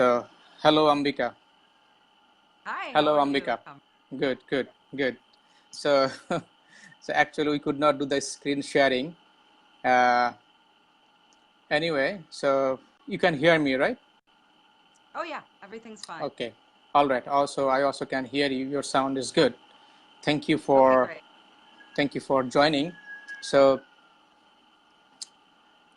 So, hello, Ambika. Hi, how Hello, are you? Ambika. Good, good, good. So, so actually, we could not do the screen sharing. Uh, anyway, so you can hear me, right? Oh yeah, everything's fine. Okay. All right. Also, I also can hear you. Your sound is good. Thank you Okay, for great. thank you for joining. So,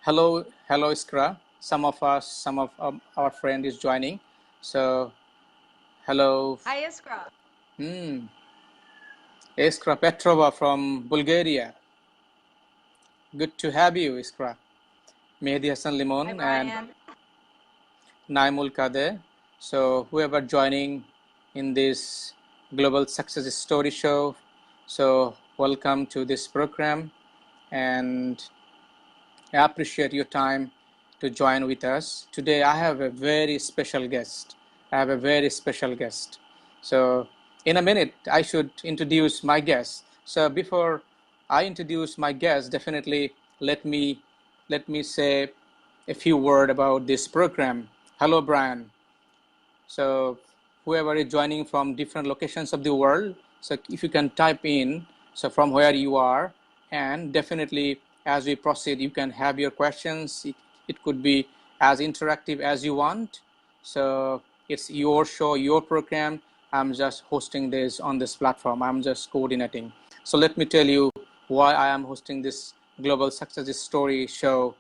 hello, Iskra. Some of our friend is joining. So, hello, Hi, Iskra. Iskra Petrova from Bulgaria. Good to have you, Iskra. Mehdi Hassan Hi, Limon and Brian. Naimul Kader. So whoever joining in this Global Success Story Show, so welcome to this program, and I appreciate your time to join with us. Today I have a very special guest. I have a very special guest. So in a minute, I should introduce my guest. So before I introduce my guest, definitely let me say a few words about this program. Hello, Brian. So whoever is joining from different locations of the world, so if you can type in, so from where you are, and definitely as we proceed, you can have your questions. It could be as interactive as you want. So it's your show, your program. I'm just hosting this on this platform. I'm just coordinating. So let me tell you why I am hosting this Global Success Story show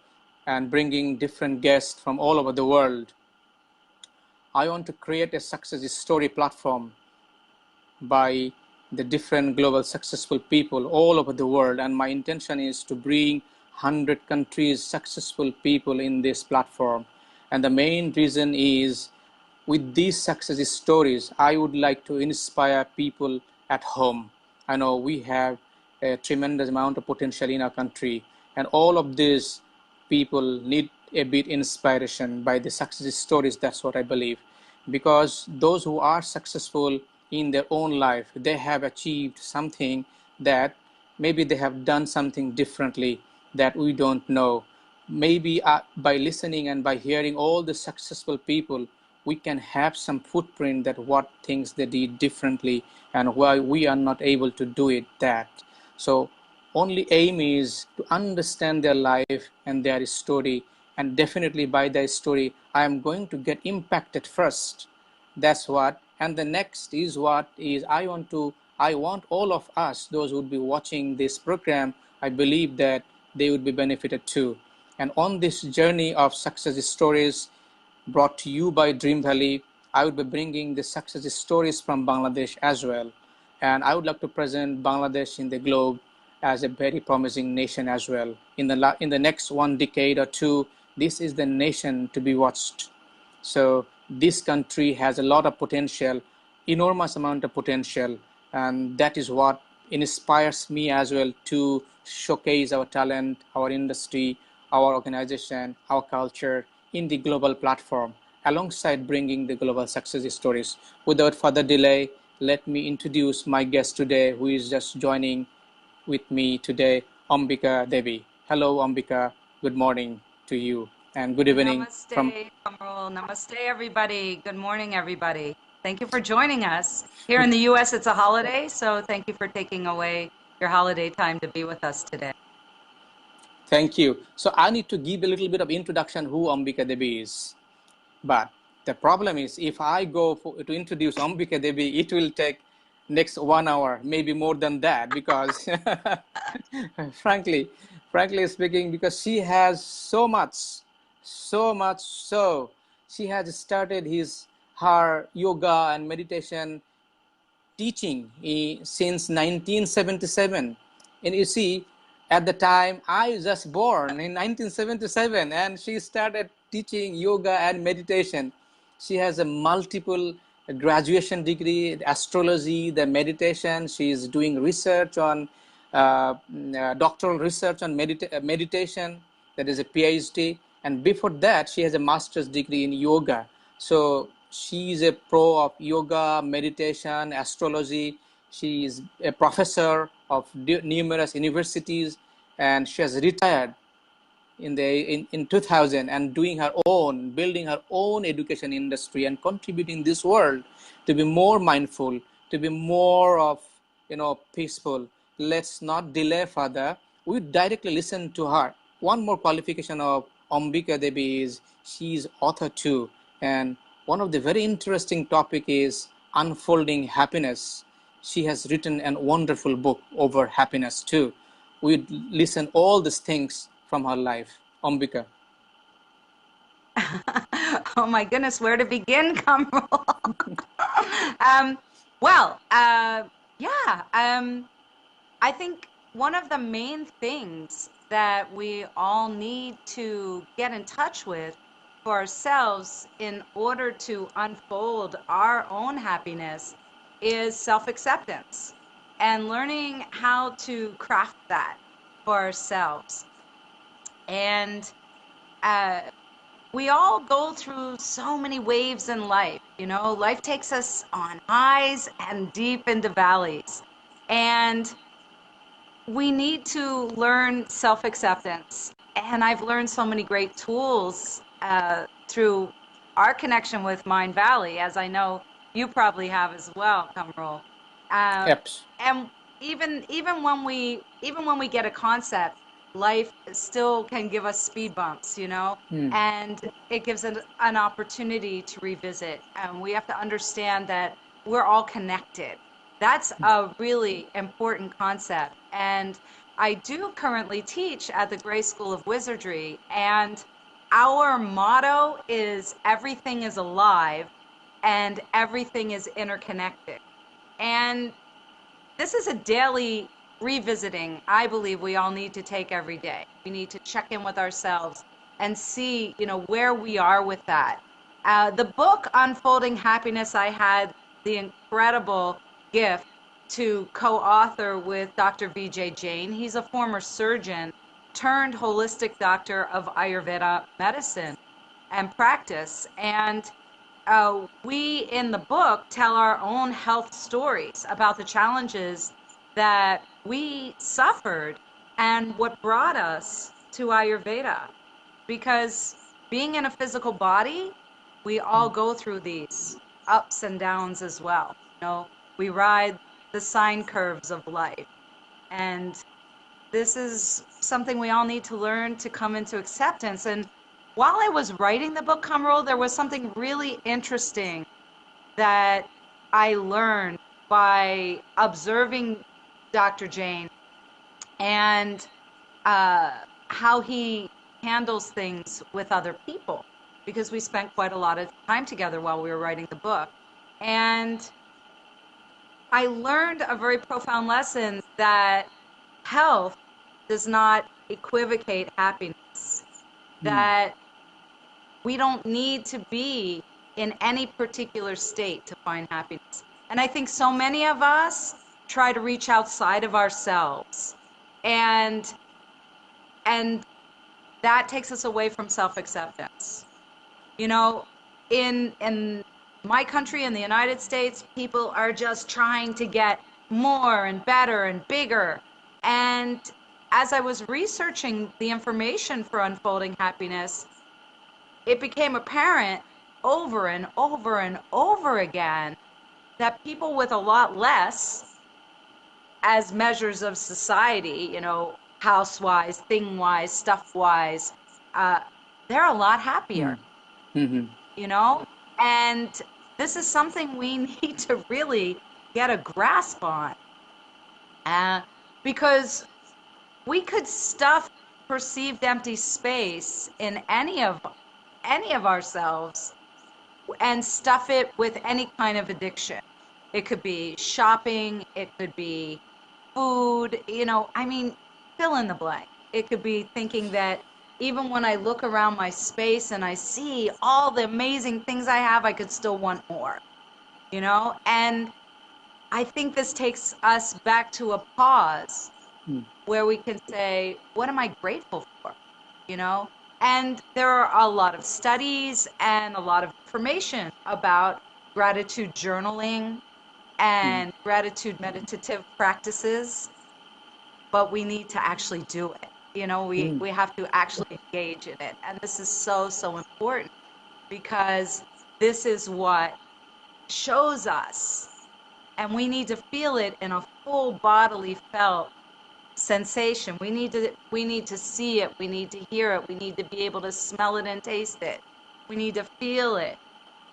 and bringing different guests from all over the world. I want to create a success story platform by the different global successful people all over the world, and my intention is to bring 100 countries successful people in this platform. And the main reason is, with these success stories, I would like to inspire people at home. I know we have a tremendous amount of potential in our country, and all of these people need a bit inspiration by the success stories. That's what I believe, because those who are successful in their own life, they have achieved something that maybe they have done something differently that we don't know. Maybe by listening and by hearing all the successful people, we can have some footprint that what things they did differently and why we are not able to do it that. So only aim is to understand their life and their story, and definitely by their story I am going to get impacted first. That's what. And the next is what is, I want all of us, those who would be watching this program, I believe that they would be benefited too. And on this journey of success stories brought to you by Dream Valley, I would be bringing the success stories from Bangladesh as well. And I would like to present Bangladesh in the globe as a very promising nation as well. In the next 1 decade or two, this is the nation to be watched. So this country has a lot of potential, enormous amount of potential, and that is what inspires me as well to showcase our talent, our industry, our organization, our culture in the global platform, alongside bringing the global success stories. Without further delay, let me introduce my guest today, who is just joining with me today, Ambika Devi. Hello, Ambika. Good morning to you, and good evening from. Namaste, Kamrul. Namaste, everybody. Good morning, everybody. Thank you for joining us. Here in the U.S., it's a holiday, so thank you for taking away your holiday time to be with us today. Thank you. So I need to give a little bit of introduction who Ambika Devi is. But the problem is, if I go to introduce Ambika Devi, it will take next 1 hour, maybe more than that, because frankly, frankly speaking, because she has so much so, she has started her yoga and meditation teaching since 1977. And you see, at the time I was just born in 1977, and she started teaching yoga and meditation. She has a multiple graduation degree, astrology, the meditation. She is doing research on doctoral research on meditation. That is a PhD. And before that, she has a master's degree in yoga. So she is a pro of yoga, meditation, astrology. She is a professor of numerous universities, and she has retired in 2000 and doing her own, building her own education industry and contributing this world to be more mindful, to be more of, peaceful. Let's not delay further. We directly listen to her. One more qualification of Ambika Devi is she's author too. And one of the very interesting topic is unfolding happiness. She has written a wonderful book over happiness too. We listen all these things from her life. Ambika. Oh my goodness, where to begin, Kamrul? um, well, yeah, I think one of the main things that we all need to get in touch with for ourselves in order to unfold our own happiness is self-acceptance and learning how to craft that for ourselves. And we all go through so many waves in life. Life takes us on highs and deep into valleys. And we need to learn self-acceptance. And I've learned so many great tools through our connection with Mind Valley, as I know you probably have as well, Kamrul. Yep. And even when we get a concept, life still can give us speed bumps, and it gives an opportunity to revisit. And we have to understand that we're all connected. That's a really important concept. And I do currently teach at the Gray School of Wizardry, and our motto is everything is alive and everything is interconnected. And this is a daily revisiting I believe we all need to take every day. We need to check in with ourselves and see, where we are with that. The book Unfolding Happiness, I had the incredible gift to co-author with Dr. Vijay Jain. He's a former surgeon turned holistic doctor of Ayurveda medicine and practice. And we in the book tell our own health stories about the challenges that we suffered and what brought us to Ayurveda. Because being in a physical body, we all go through these ups and downs as well. We ride the sine curves of life. And this is something we all need to learn to come into acceptance. And while I was writing the book, Kamrul, there was something really interesting that I learned by observing Dr. Jain and how he handles things with other people, because we spent quite a lot of time together while we were writing the book. And I learned a very profound lesson that health does not equivocate happiness, that we don't need to be in any particular state to find happiness. And I think so many of us try to reach outside of ourselves, and that takes us away from self-acceptance. In my country, in the United States, people are just trying to get more and better and bigger. And as I was researching the information for Unfolding Happiness, it became apparent over and over and over again that people with a lot less as measures of society, house-wise, thing-wise, stuff-wise, they're a lot happier, And this is something we need to really get a grasp on, because we could stuff perceived empty space in any of ourselves and stuff it with any kind of addiction. It could be shopping, it could be food, fill in the blank. It could be thinking that even when I look around my space and I see all the amazing things I have, I could still want more, And I think this takes us back to a pause where we can say, what am I grateful for, And there are a lot of studies and a lot of information about gratitude journaling and gratitude meditative practices, but we need to actually do it. We have to actually engage in it. And this is so, so important because this is what shows us, and we need to feel it in a full bodily felt sensation. We need to see it, we need to hear it, we need to be able to smell it and taste it. We need to feel it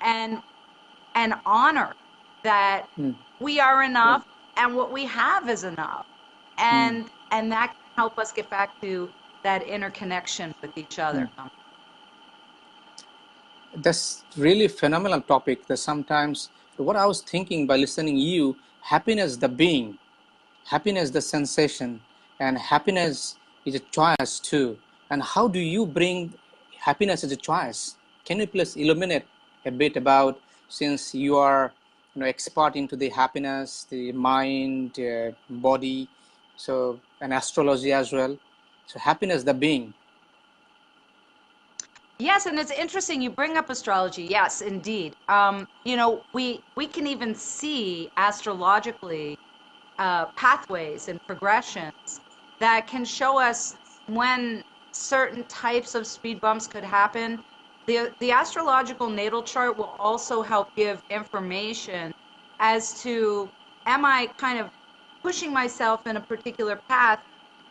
and honor that we are enough and what we have is enough. And that can help us get back to that interconnection with each other. That's really phenomenal topic. That sometimes what I was thinking by listening you, happiness the being, happiness the sensation, and happiness is a choice too. And how do you bring happiness as a choice? Can you please illuminate a bit about, since you are expert into the happiness, the mind, body, so and astrology as well. So happiness the being. Yes, and it's interesting you bring up astrology. Yes, indeed. We can even see astrologically pathways and progressions that can show us when certain types of speed bumps could happen. The astrological natal chart will also help give information as to, am I kind of pushing myself in a particular path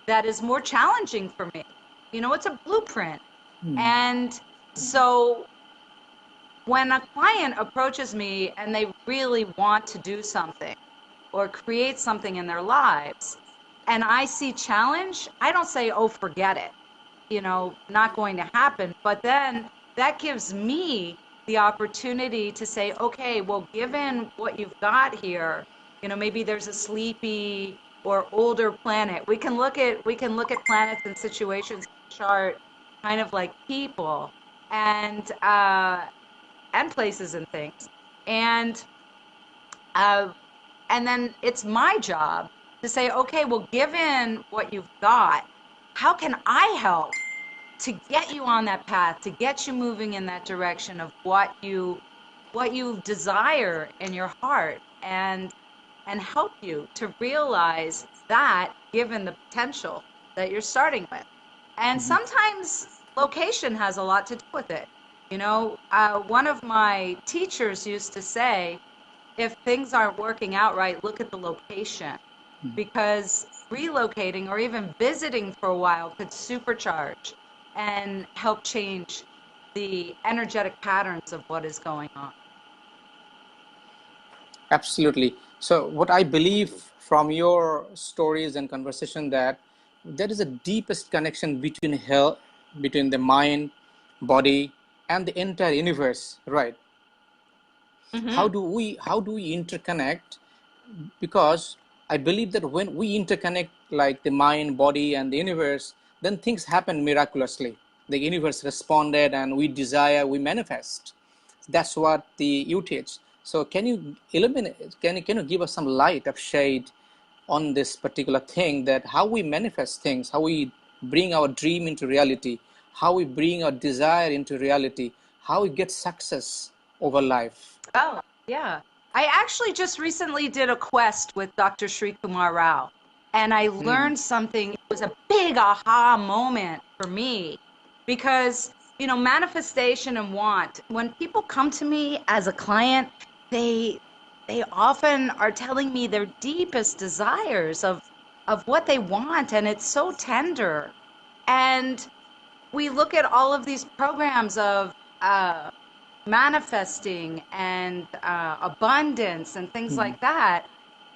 that is more challenging for me? It's a blueprint. And so when a client approaches me and they really want to do something or create something in their lives, and I see challenge, I don't say, oh, forget it, not going to happen. But then that gives me the opportunity to say, okay, well, given what you've got here, maybe there's a sleepy or older planet. We can look at planets and situations in the chart kind of like people and places and things. And and then it's my job to say, okay, well, given what you've got, how can I help to get you on that path, to get you moving in that direction of what you desire in your heart, and help you to realize that, given the potential that you're starting with. And sometimes location has a lot to do with it. One of my teachers used to say, if things aren't working out right, look at the location, because relocating or even visiting for a while could supercharge and help change the energetic patterns of what is going on. Absolutely. So what I believe from your stories and conversation, that there is a deepest connection between health, between the mind, body, and the entire universe, right? How do we interconnect? Because I believe that when we interconnect, like the mind, body, and the universe, then things happen miraculously. The universe responded, and we desire, we manifest. That's what you teach. So can you illuminate? Can you give us some light of shade on this particular thing, that how we manifest things, how we bring our dream into reality, how we bring our desire into reality, how we get success over life? Oh, yeah. I actually just recently did a quest with Dr. Sri Kumar Rao, and I learned something. It was a big aha moment for me because, manifestation and want, when people come to me as a client, they often are telling me their deepest desires of what they want, and it's so tender. And we look at all of these programs of manifesting and abundance and things like that,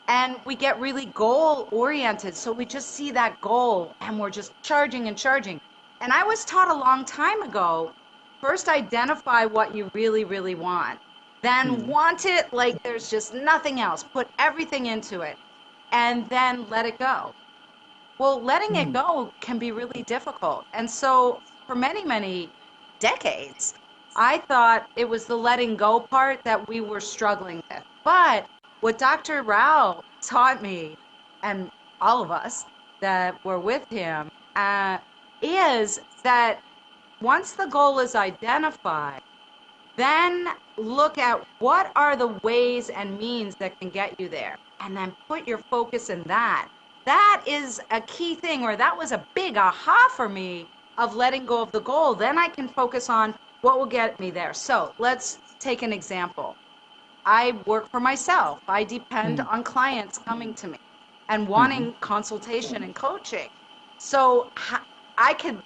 and we get really goal oriented, so we just see that goal and we're just charging and charging. And I was taught a long time ago, first identify what you really, really want, then want it like there's just nothing else, put everything into it, and then let it go. Well, letting it go can be really difficult. And so for many, many decades, I thought it was the letting go part that we were struggling with. But what Dr. Rao taught me, and all of us that were with him, is that once the goal is identified, then look at what are the ways and means that can get you there, and then put your focus in that. that is a key thing, or that was a big aha for me of letting go of the goal. Then I can focus on what will get me there. So let's take an example. I work for myself. I depend on clients coming to me and wanting consultation and coaching. So I could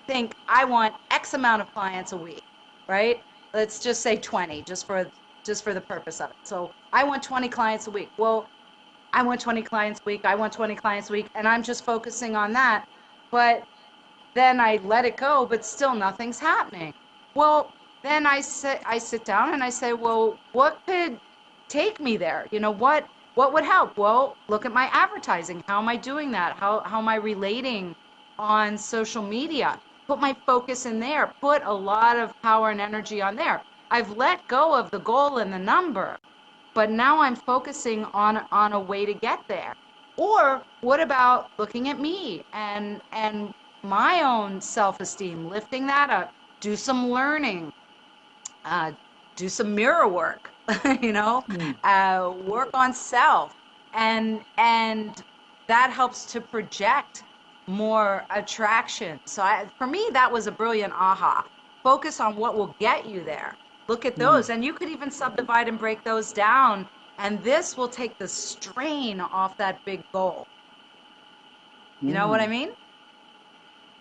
think I want X amount of clients a week, right? Let's just say 20, just for the purpose of it. So I want 20 clients a week. Well, I want 20 clients a week. I want 20 clients a week, and I'm just focusing on that. But then I let it go, but still nothing's happening. Well, then I sit down and I say, well, what could take me there? What would help? Well, look at my advertising. How am I doing that? How am I relating on social media? Put my focus in there. Put a lot of power and energy on there. I've let go of the goal and the number, but now I'm focusing on a way to get there. Or what about looking at me and my own self-esteem, lifting that up, do some learning, do some mirror work, work on self, and that helps to project more attraction. So for me, that was a brilliant aha. Focus on what will get you there. Look at those, and you could even subdivide and break those down, and this will take the strain off that big goal. You know what I mean?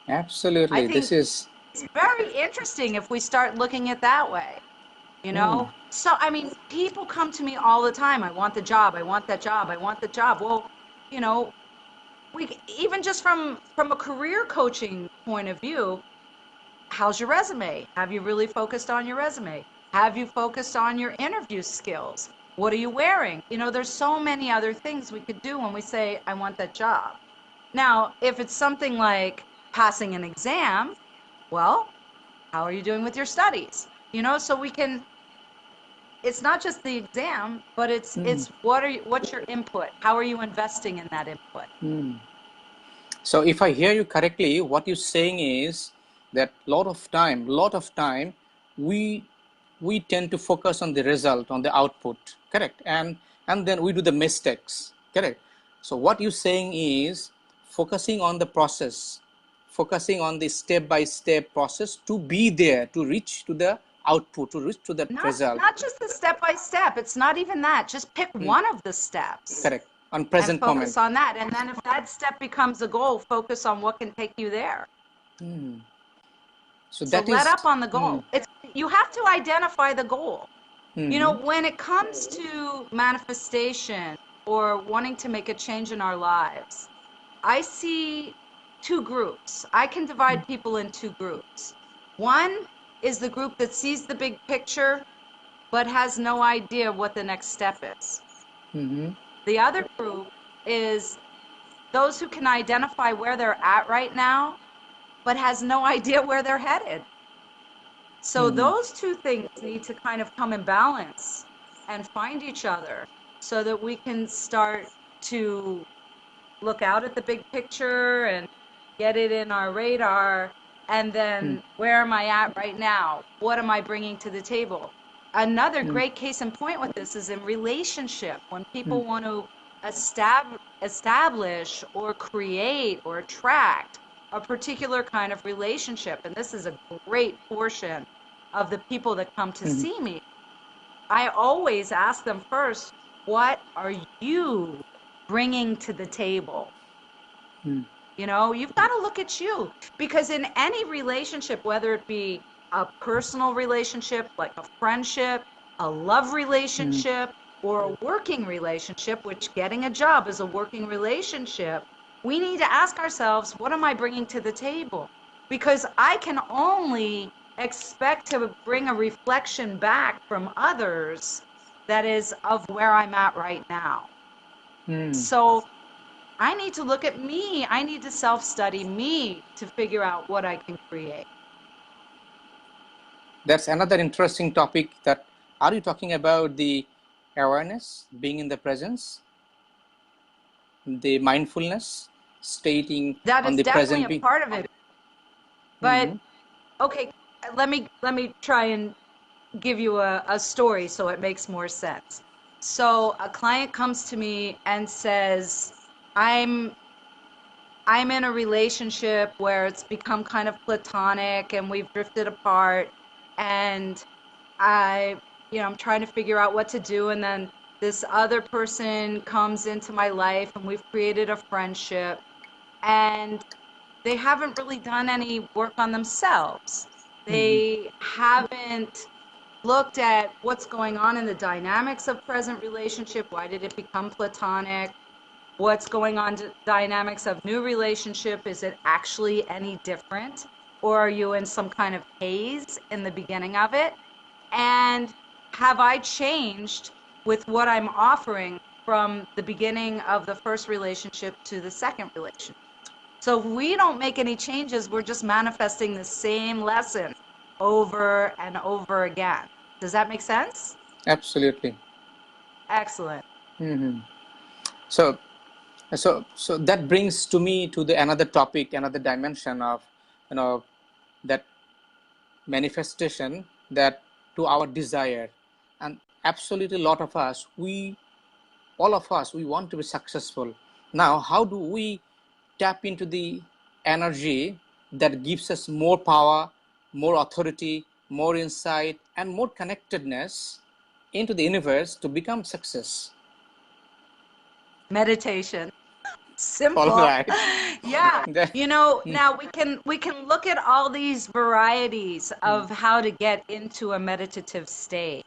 Absolutely. I think This is it's very interesting if we start looking at that way. So I mean, people come to me all the time. I want the job. I want that job. I want the job. Well, you know, we even just from a career coaching point of view, how's your resume? Have you really focused on your resume? Have you focused on your interview skills? What are you wearing? There's so many other things we could do when we say, I want that job. Now, if it's something like passing an exam, well, how are you doing with your studies? So we can, it's not just the exam, but it's what's your input? How are you investing in that input? So if I hear you correctly, what you're saying is that lot of time we tend to focus on the result, on the output, correct? And then we do the mistakes, correct? So what you're saying is focusing on the process, focusing on the step-by-step process to be there, to reach to the output, to reach to that result. Not just the step-by-step. It's not even that. Just pick one of the steps. Correct. On present and focus moment. on that. And then if that step becomes a goal, focus on what can take you there. So let up on the goal. You have to identify the goal. When it comes to manifestation or wanting to make a change in our lives, I see two groups. I can divide people in two groups. One is the group that sees the big picture but has no idea what the next step is. The other group is those who can identify where they're at right now, but has no idea where they're headed. So those two things need to kind of come in balance and find each other so that we can start to look out at the big picture and get it in our radar. And then where am I at right now? What am I bringing to the table? Another great case in point with this is in relationship. When people want to establish or create or attract a particular kind of relationship, and this is a great portion of the people that come to see me, I always ask them first, what are you bringing to the table? You've got to look at you, because in any relationship, whether it be a personal relationship, like a friendship, a love relationship, or a working relationship, which getting a job is a working relationship, we need to ask ourselves, what am I bringing to the table? Because I can only expect to bring a reflection back from others that is of where I'm at right now. So I need to look at me. I need to self-study me to figure out what I can create. That's another interesting topic. Are you talking about the awareness, being in the presence, the mindfulness, stating that on is the definitely present? A part of it. But okay, let me try and give you a story so it makes more sense. So a client comes to me and says, I'm I'm in a relationship where it's become kind of platonic and we've drifted apart, and I'm trying to figure out what to do, and then this other person comes into my life and we've created a friendship, and they haven't really done any work on themselves. They haven't looked at what's going on in the dynamics of present relationship. Why did it become platonic? What's going on to dynamics of new relationship? Is it actually any different? Or are you in some kind of haze in the beginning of it? And have I changed with what I'm offering from the beginning of the first relationship to the second relationship? So if we don't make any changes, we're just manifesting the same lesson over and over again. Does that make sense? Absolutely. Excellent. So, so that brings to me to the another topic, another dimension of, that manifestation, that to our desire. And absolutely a lot of us, all of us, we want to be successful. Now, how do we tap into the energy that gives us more power, more authority, more insight, and more connectedness into the universe to become success? Meditation. All Simple. right. Yeah. Now we can look at all these varieties of how to get into a meditative state.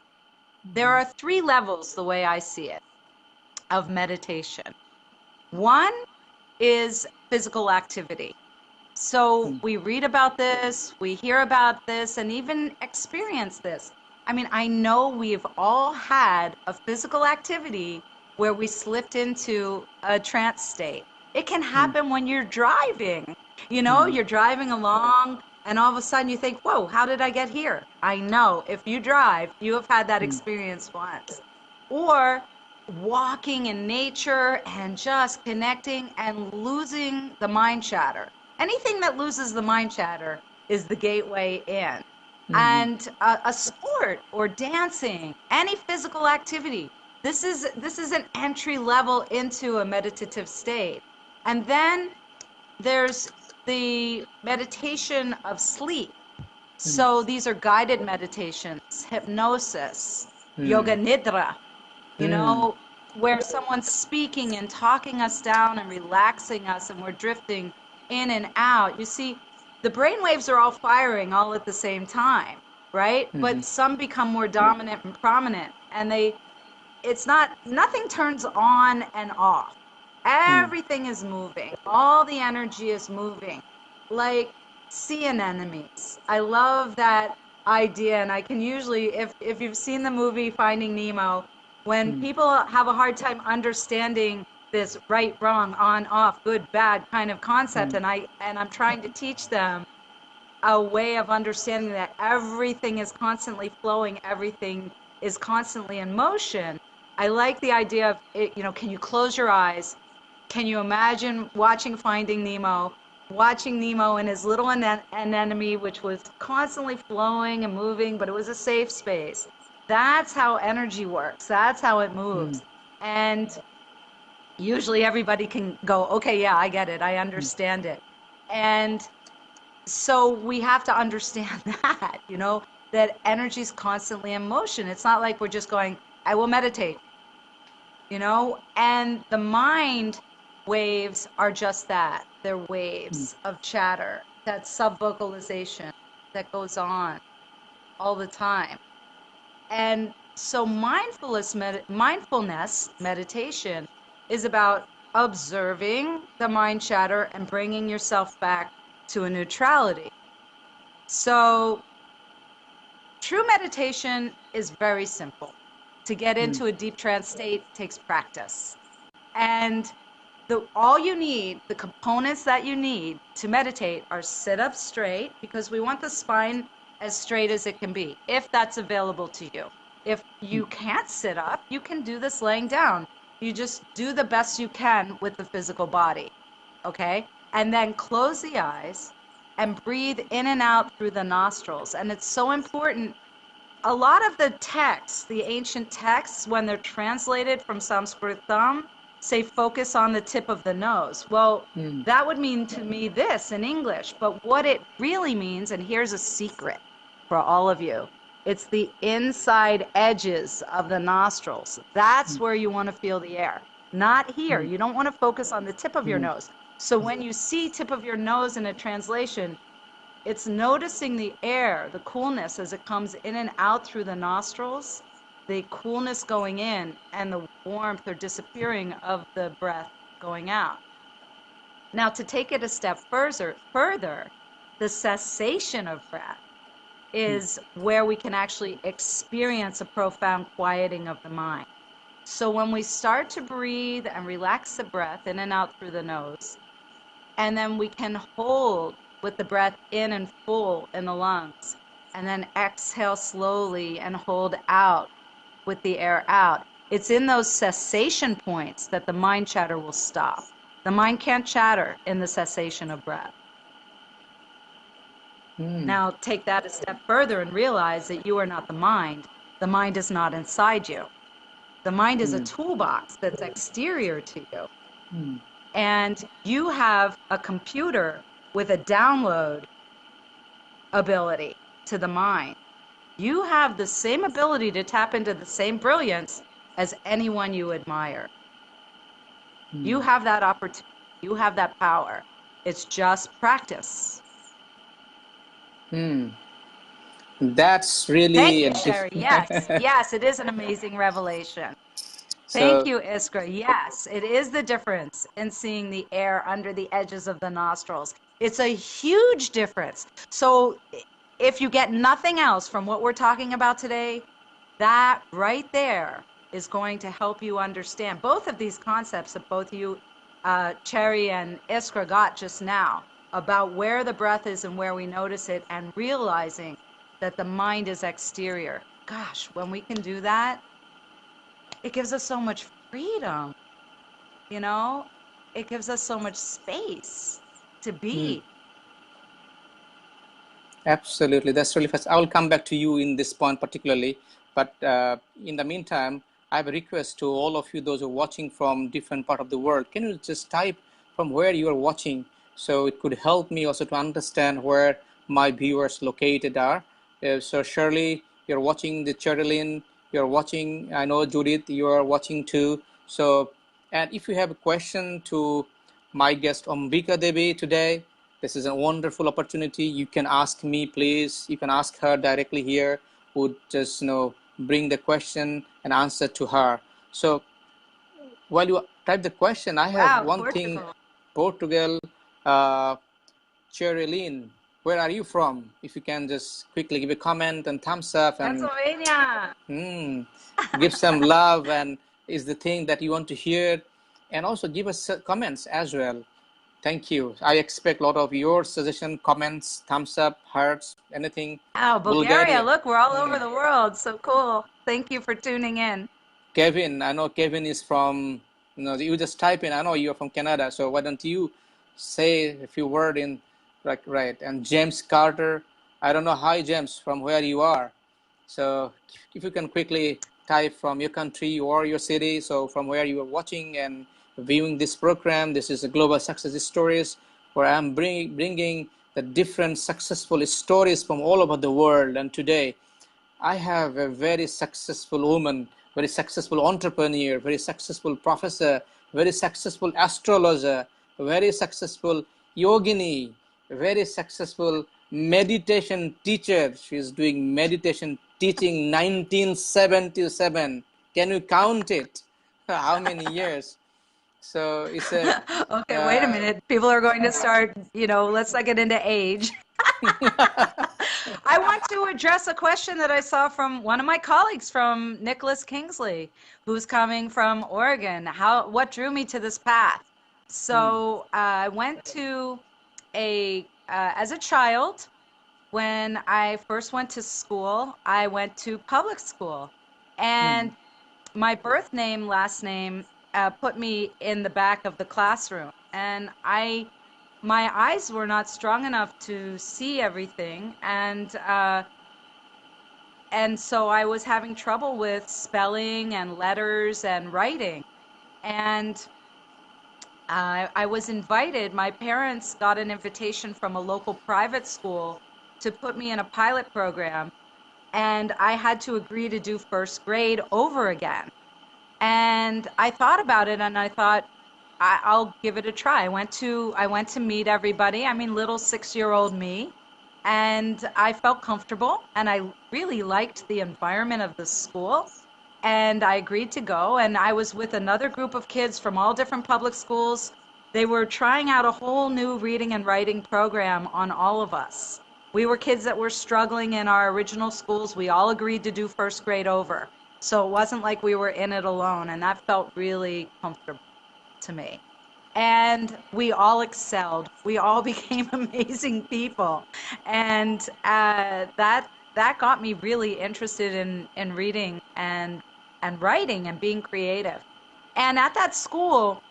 There are 3 levels, the way I see it, of meditation. One is physical activity. So we read about this, we hear about this, and even experience this. I mean, I know we've all had a physical activity where we slipped into a trance state. It can happen when you're driving. You're driving along, and all of a sudden you think, whoa, how did I get here? I know. If you drive, you have had that experience once. Or walking in nature and just connecting and losing the mind chatter. Anything that loses the mind chatter is the gateway in. And a sport or dancing, any physical activity, this is an entry level into a meditative state. And then there's the meditation of sleep. So these are guided meditations, hypnosis, yoga nidra, where someone's speaking and talking us down and relaxing us, and we're drifting in and out. You see, the brain waves are all firing all at the same time, right? But some become more dominant and prominent, and nothing turns on and off. Everything is moving. All the energy is moving, like sea anemones. I love that idea, and I can usually, if you've seen the movie Finding Nemo, when people have a hard time understanding this right, wrong, on, off, good, bad kind of concept, and I'm trying to teach them a way of understanding that everything is constantly flowing, everything is constantly in motion. I like the idea of it, can you close your eyes? Can you imagine watching Finding Nemo, watching Nemo and his little anemone, which was constantly flowing and moving, but it was a safe space. That's how energy works. That's how it moves. And usually everybody can go, okay, yeah, I get it. I understand it. And so we have to understand that, that energy is constantly in motion. It's not like we're just going, I will meditate, and the mind waves are just that. They're waves of chatter, that sub-vocalization that goes on all the time. And so mindfulness meditation is about observing the mind chatter and bringing yourself back to a neutrality. So true meditation is very simple. To get into a deep trance state takes practice. And all you need, the components that you need to meditate are sit up straight, because we want the spine as straight as it can be, if that's available to you. If you can't sit up, you can do this laying down. You just do the best you can with the physical body, okay? And then close the eyes and breathe in and out through the nostrils. And it's so important. A lot of the texts, the ancient texts, when they're translated from Sanskritam, say focus on the tip of the nose. Well, that would mean to me this in English, but what it really means, and here's a secret for all of you, it's the inside edges of the nostrils. That's where you want to feel the air, not here. You don't want to focus on the tip of your nose. So when you see tip of your nose in a translation, it's noticing the air, the coolness as it comes in and out through the nostrils, the coolness going in and the warmth or disappearing of the breath going out. Now, to take it a step further, the cessation of breath is where we can actually experience a profound quieting of the mind. So when we start to breathe and relax the breath in and out through the nose, and then we can hold with the breath in and full in the lungs, and then exhale slowly and hold out with the air out. It's in those cessation points that the mind chatter will stop. The mind can't chatter in the cessation of breath. Now take that a step further and realize that you are not the mind. The mind is not inside you. The mind is a toolbox that's exterior to you. And you have a computer with a download ability to the mind. You have the same ability to tap into the same brilliance as anyone you admire. You have that opportunity. You have that power. It's just practice. That's really Thank you, Sherry. Yes, yes, it is an amazing revelation. Thank you, Iskra. Yes, it is the difference in seeing the air under the edges of the nostrils. It's a huge difference. So if you get nothing else from what we're talking about today, that right there is going to help you understand both of these concepts that both you, Cherry and Iskra, got just now about where the breath is and where we notice it, and realizing that the mind is exterior. Gosh, when we can do that, it gives us so much freedom, you know? It gives us so much space to be. Absolutely, that's really fast. I will come back to you in this point particularly, but in the meantime, I have a request to all of you, those who are watching from different part of the world. Can you just type from where you are watching, so it could help me also to understand where my viewers located are. So Shirley, you're watching, the Cherilyn, you're watching, I know Judith, you are watching too. So, and if you have a question to my guest Ambika Devi today, this is a wonderful opportunity. You can ask me, please. You can ask her directly here. Would just bring the question and answer to her. So while you type the question, I have one thing. Portugal, Cherilyn, where are you from? If you can just quickly give a comment and thumbs up and Pennsylvania. Give some love and is the thing that you want to hear, and also give us comments as well. Thank you. I expect a lot of your suggestion, comments, thumbs up, hearts, anything. Oh, Bulgaria. Look, we're all over the world. So cool. Thank you for tuning in. Kevin, I know Kevin is from, you just type in, I know you're from Canada, so why don't you say a few words in, right. And James Carter, I don't know, hi James, from where you are. So if you can quickly type from your country or your city, so from where you are watching and viewing this program. This is a Global Success Stories, where I'm bringing the different successful stories from all over the world. And today I have a very successful woman, very successful entrepreneur, very successful professor, very successful astrologer, very successful yogini, very successful meditation teacher. She is doing meditation teaching 1977. Can you count it? How many years? So it's a okay, wait a minute. People are going to start, let's not get into age. I want to address a question that I saw from one of my colleagues, from Nicholas Kingsley, who's coming from Oregon. What drew me to this path? So I went to as a child, when I first went to school, I went to public school. And my birth name, last name, put me in the back of the classroom. And my eyes were not strong enough to see everything, and so I was having trouble with spelling and letters and writing. And I was invited, my parents got an invitation from a local private school to put me in a pilot program, and I had to agree to do first grade over again. And I thought about it and I thought, I'll give it a try. I went to meet everybody. I mean, little 6-year-old me. And I felt comfortable and I really liked the environment of the school. And I agreed to go. And I was with another group of kids from all different public schools. They were trying out a whole new reading and writing program on all of us. We were kids that were struggling in our original schools. We all agreed to do first grade over. So it wasn't like we were in it alone. And that felt really comfortable to me. And we all excelled. We all became amazing people. And that got me really interested in reading and writing and being creative. And at that school,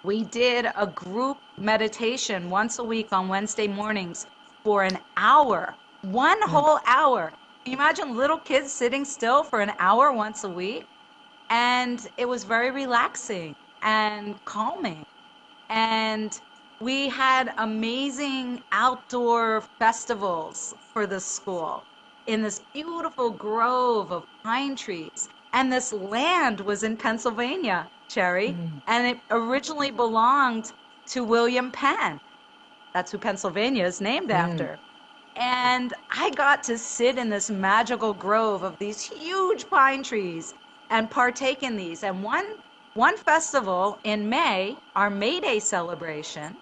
we did a group meditation once a week on Wednesday mornings for an hour, one whole hour. Can you imagine little kids sitting still for an hour once a week? And it was very relaxing and calming. And we had amazing outdoor festivals for the school in this beautiful grove of pine trees. And this land was in Pennsylvania, Cherry, and it originally belonged to William Penn. That's who Pennsylvania is named after. And I got to sit in this magical grove of these huge pine trees and partake in these. And one festival in May, our May Day celebration,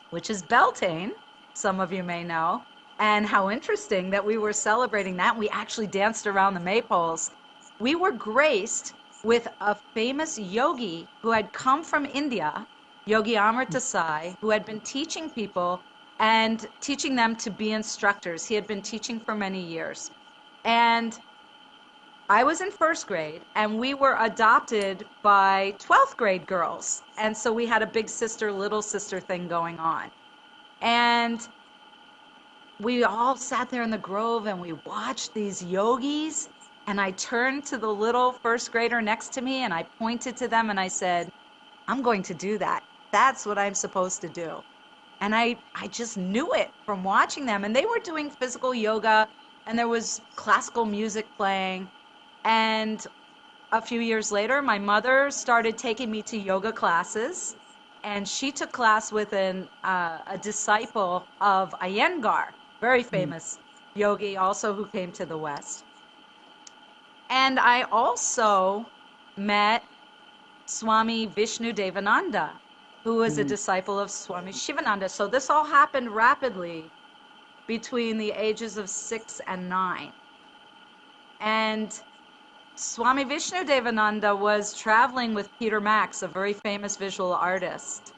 which is Beltane, some of you may know, and how interesting that we were celebrating that. We actually danced around the maypoles. We were graced with a famous yogi who had come from India, Yogi Amrita Sai, who had been teaching people and teaching them to be instructors. He had been teaching for many years. And I was in first grade, and we were adopted by 12th grade girls. And so we had a big sister, little sister thing going on. And we all sat there in the grove and we watched these yogis. And I turned to the little first grader next to me and I pointed to them and I said, I'm going to do that. That's what I'm supposed to do. And I just knew it from watching them. And they were doing physical yoga and there was classical music playing. And a few years later, my mother started taking me to yoga classes. And she took class with a disciple of Iyengar, very famous yogi also who came to the West. And I also met Swami Vishnu Devananda, who was a disciple of Swami Shivananda. So this all happened rapidly between the ages of 6 and 9. And Swami Vishnu Devananda was traveling with Peter Max, a very famous visual artist.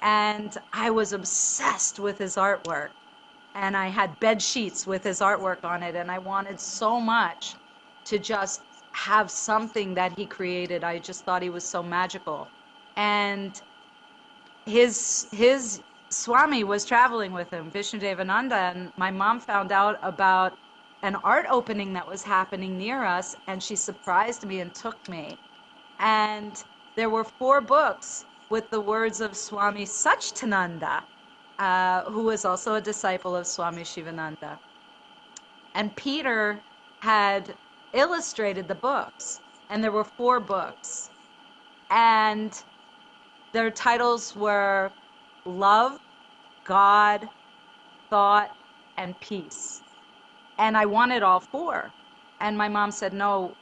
And I was obsessed with his artwork. And I had bed sheets with his artwork on it. And I wanted so much to just have something that he created. I just thought he was so magical. And his Swami was traveling with him, Vishnu Devananda, and my mom found out about an art opening that was happening near us, and she surprised me and took me. And there were 4 books with the words of Swami Satchitananda, who was also a disciple of Swami Shivananda. And Peter had illustrated the books, and there were 4 books. And their titles were Love, God, Thought, and Peace. And I wanted all 4. And my mom said, no,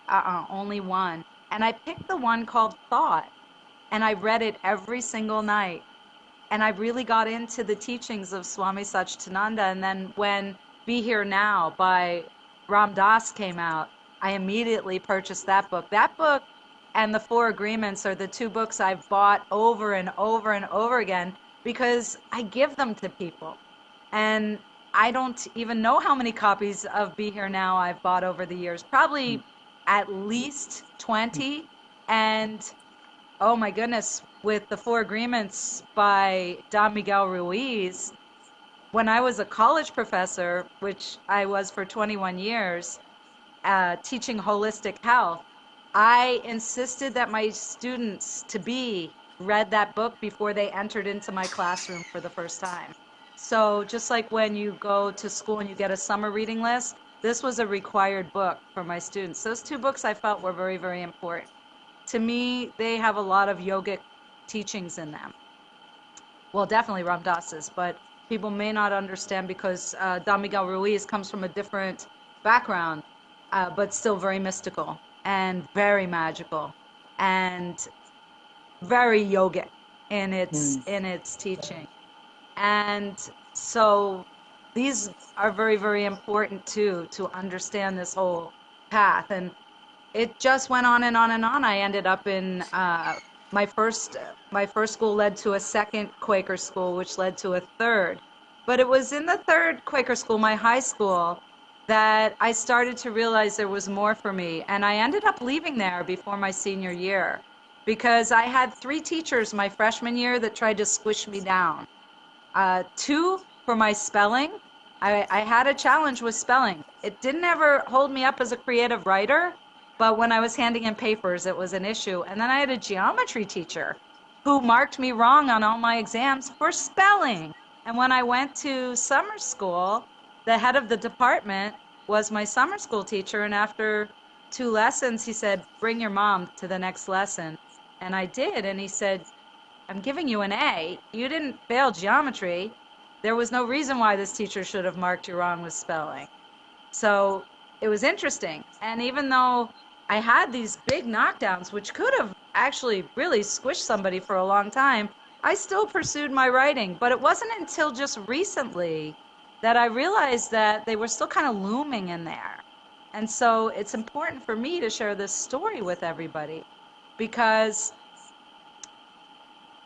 only one. And I picked the one called Thought. And I read it every single night. And I really got into the teachings of Swami Satchitananda. And then when Be Here Now by Ram Dass came out, I immediately purchased that book. That book and The 4 Agreements are the 2 books I've bought over and over and over again because I give them to people. And I don't even know how many copies of Be Here Now I've bought over the years. Probably at least 20. And oh my goodness, with The 4 Agreements by Don Miguel Ruiz, when I was a college professor, which I was for 21 years, teaching holistic health, I insisted that my students to be read that book before they entered into my classroom for the first time. So just like when you go to school and you get a summer reading list, this was a required book for my students. Those two books I felt were very, very important. To me, they have a lot of yogic teachings in them. Well, definitely Ram Dass's, but people may not understand because Don Miguel Ruiz comes from a different background, but still very mystical and very magical and very yogic in its teaching. And so these are very, very important too, to understand this whole path. And it just went on and on and on. I ended up in my first school led to a second Quaker school, which led to a third. But it was in the third Quaker school, my high school, that I started to realize there was more for me. And I ended up leaving there before my senior year because I had 3 teachers my freshman year that tried to squish me down. 2 for my spelling. I had a challenge with spelling. It didn't ever hold me up as a creative writer, but when I was handing in papers, it was an issue. And then I had a geometry teacher who marked me wrong on all my exams for spelling. And when I went to summer school, the head of the department was my summer school teacher. And after 2 lessons, he said, "Bring your mom to the next lesson." And I did. And he said, "I'm giving you an A. You didn't fail geometry. There was no reason why this teacher should have marked you wrong with spelling." So it was interesting. And even though I had these big knockdowns, which could have actually really squished somebody for a long time, I still pursued my writing. But it wasn't until just recently that I realized that they were still kind of looming in there. And so it's important for me to share this story with everybody because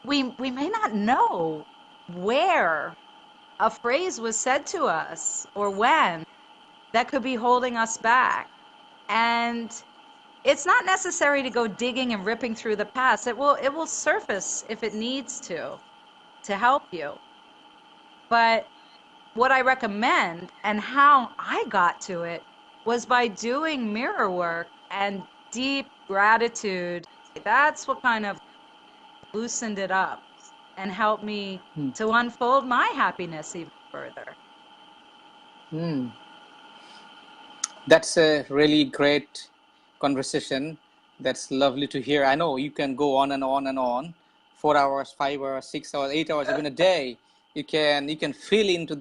we may not know where a phrase was said to us or when that could be holding us back. And it's not necessary to go digging and ripping through the past. It will surface if it needs to help you. But what I recommend and how I got to it was by doing mirror work and deep gratitude. That's what kind of loosened it up and helped me to unfold my happiness even further. That's a really great conversation. That's lovely to hear. I know you can go on and on and on, 4 hours, 5 hours, 6 hours, 8 hours, even a day. You can fill into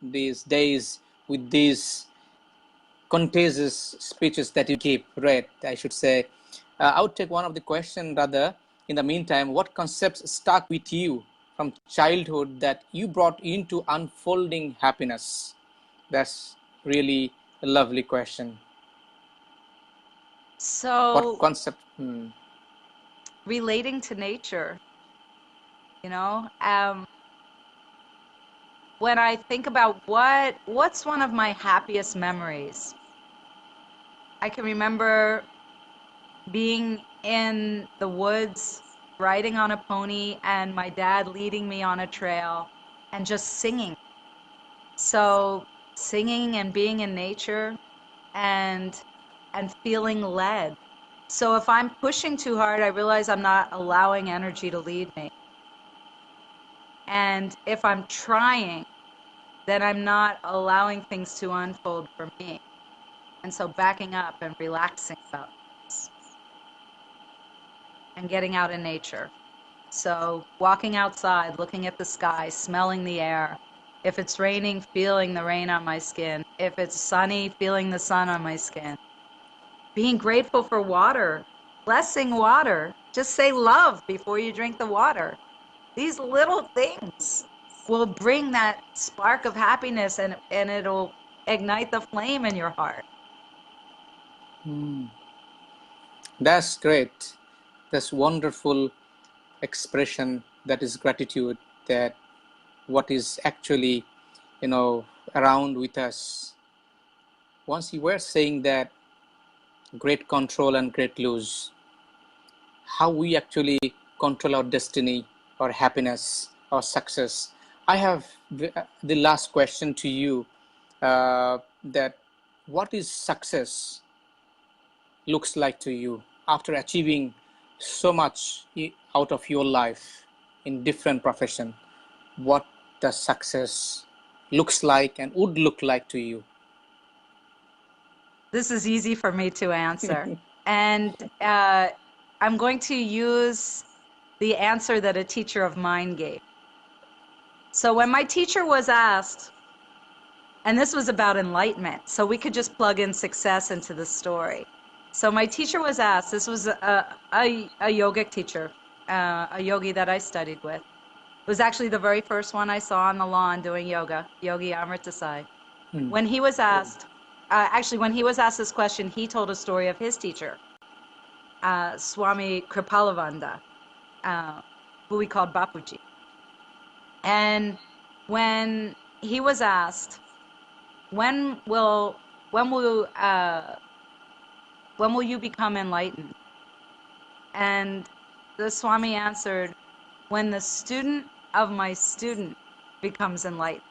these days with these contagious speeches that you keep read, I should say. I would take one of the question rather. In the meantime, what concepts stuck with you from childhood that you brought into unfolding happiness? That's really a lovely question. What So concept? relating to nature, you know, when I think about what's one of my happiest memories, I can remember being in the woods, riding on a pony, and my dad leading me on a trail and just singing. So singing and being in nature and feeling led. So if I'm pushing too hard, I realize I'm not allowing energy to lead me. And if I'm trying, then I'm not allowing things to unfold for me. And so backing up and relaxing about this and getting out in nature. So walking outside, looking at the sky, smelling the air. If it's raining, feeling the rain on my skin. If it's sunny, feeling the sun on my skin. Being grateful for water, blessing water. Just say love before you drink the water. These little things will bring that spark of happiness and it'll ignite the flame in your heart. That's great. That's wonderful expression. That is gratitude. That what is actually, around with us. Once you were saying that great control and great lose, how we actually control our destiny, our happiness, our success. I have the last question to you. That what is success looks like to you? after achieving so much out of your life in different profession, what the success looks like and would look like to you? This is easy for me to answer. And I'm going to use the answer that a teacher of mine gave. So when my teacher was asked, and this was about enlightenment, so we could just plug in success into the story. So my teacher was asked, this was a yogic teacher, a yogi that I studied with. It was actually the very first one I saw on the lawn doing yoga, Yogi Amritasai. When he was asked, when he was asked this question, he told a story of his teacher, Swami Kripalavanda, who we called Bapuji. And when he was asked, when will you become enlightened? And the Swami answered, when the student of my student becomes enlightened.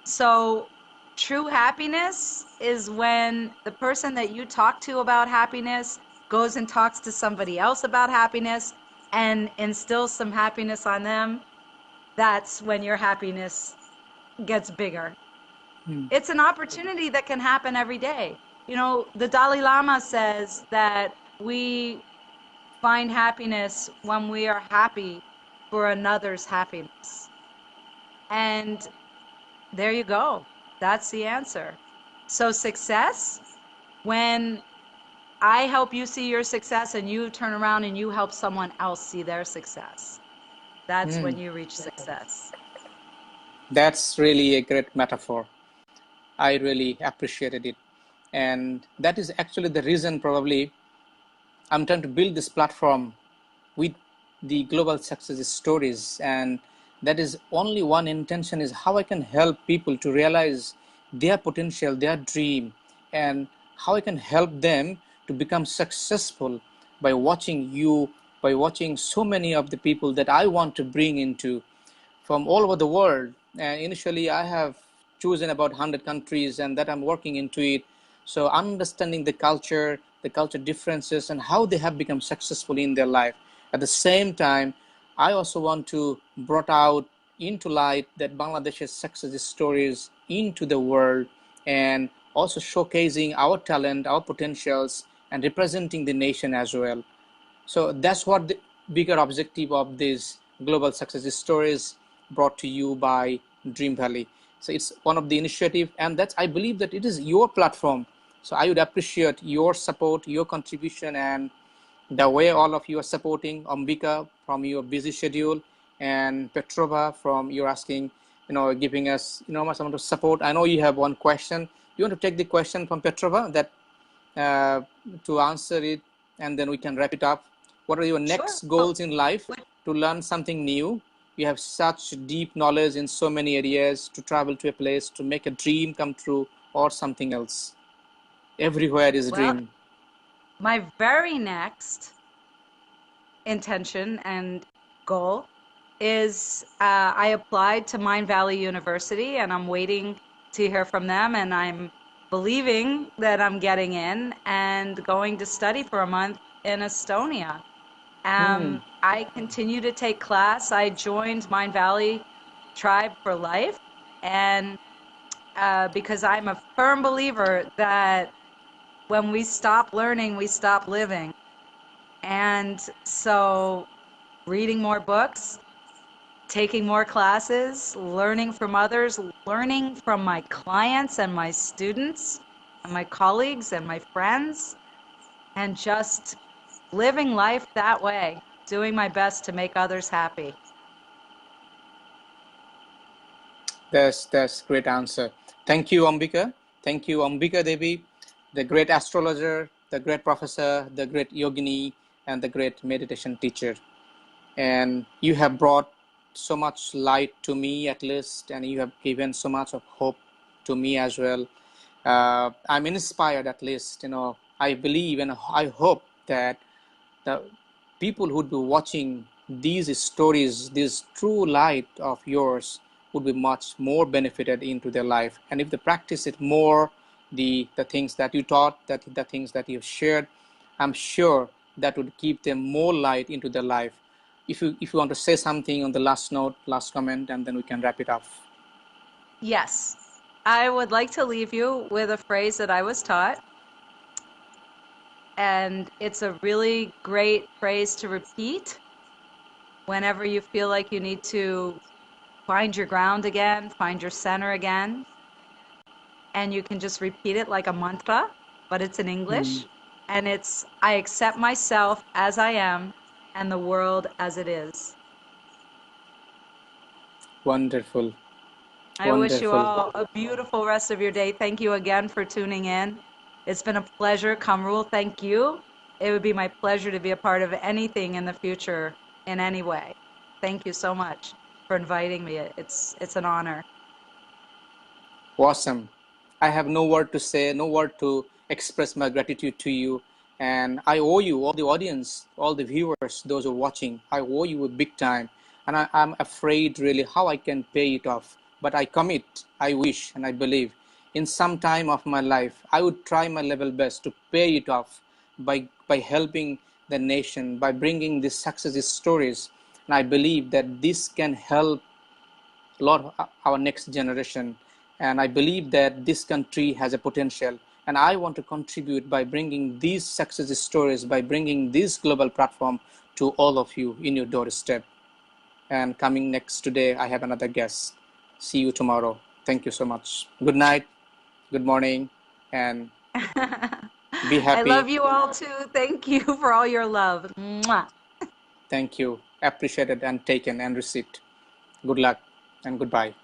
So true happiness is when the person that you talk to about happiness goes and talks to somebody else about happiness and instills some happiness on them. That's when your happiness gets bigger. It's an opportunity that can happen every day. You know, the Dalai Lama says that we find happiness when we are happy for another's happiness. And there you go. That's the answer. So success, when I help you see your success and you turn around and you help someone else see their success, that's when you reach success. That's really a great metaphor. I really appreciated it. And that is actually the reason probably I'm trying to build this platform with the global success stories. And that is only one intention, is how I can help people to realize their potential, their dream, and how I can help them to become successful by watching you, by watching so many of the people that I want to bring into from all over the world. And initially I have chosen about 100 countries and that I'm working into it. So understanding the culture differences and how they have become successful in their life. At the same time, I also want to brought out into light that Bangladesh's success stories into the world, and also showcasing our talent, our potentials, and representing the nation as well. So that's what the bigger objective of these global success stories brought to you by Dream Valley. So it's one of the initiative, and that's, I believe that it is your platform. So I would appreciate your support, your contribution, and the way all of you are supporting Ambika from your busy schedule, and Petrova from your asking, giving us much amount of support. I know you have one question. You want to take the question from Petrova that to answer it, and then we can wrap it up. What are your next goals in life? To learn something new. You have such deep knowledge in so many areas, to travel to a place, to make a dream come true, or something else. Everywhere is a dream. My very next intention and goal is I applied to Mind Valley University, and I'm waiting to hear from them, and I'm believing that I'm getting in and going to study for a month in Estonia. I continue to take class. I joined Mind Valley Tribe for Life, and because I'm a firm believer that when we stop learning, we stop living. And so reading more books, taking more classes, learning from others, learning from my clients and my students and my colleagues and my friends, and just living life that way, doing my best to make others happy. That's great answer. Thank you, Ambika. Thank you, Ambika Devi, the great astrologer, the great professor, the great yogini, and the great meditation teacher. And you have brought so much light to me, at least, and you have given so much of hope to me as well. I'm inspired, at least. I believe and I hope that the people who would be watching these stories, this true light of yours, would be much more benefited into their life. And if they practice it more, the things that you taught, that the things that you've shared, I'm sure that would give them more light into their life. If you want to say something on the last note, last comment, and then we can wrap it up. Yes. I would like to leave you with a phrase that I was taught, and it's a really great phrase to repeat whenever you feel like you need to find your ground again, find your center again. And you can just repeat it like a mantra, but it's in English. And it's, I accept myself as I am and the world as it is. Wonderful. I wish you Wonderful. all a beautiful rest of your day. Thank you again for tuning in. It's been a pleasure. Kamrul, thank you. It would be my pleasure to be a part of anything in the future in any way. Thank you so much for inviting me. It's an honor. Awesome. I have no word to say, no word to express my gratitude to you. And I owe you, all the audience, all the viewers, those who are watching, I owe you a big time. And I'm afraid really how I can pay it off. But I commit, I wish, and I believe in some time of my life, I would try my level best to pay it off by helping the nation, by bringing these success stories. And I believe that this can help a lot of our next generation. And I believe that this country has a potential. And I want to contribute by bringing these success stories, by bringing this global platform to all of you in your doorstep. And coming next today, I have another guest. See you tomorrow. Thank you so much. Good night, good morning, and be I happy. love you all too. Thank you for all your love. Mwah. Thank you. Appreciated and taken and received. Good luck and goodbye.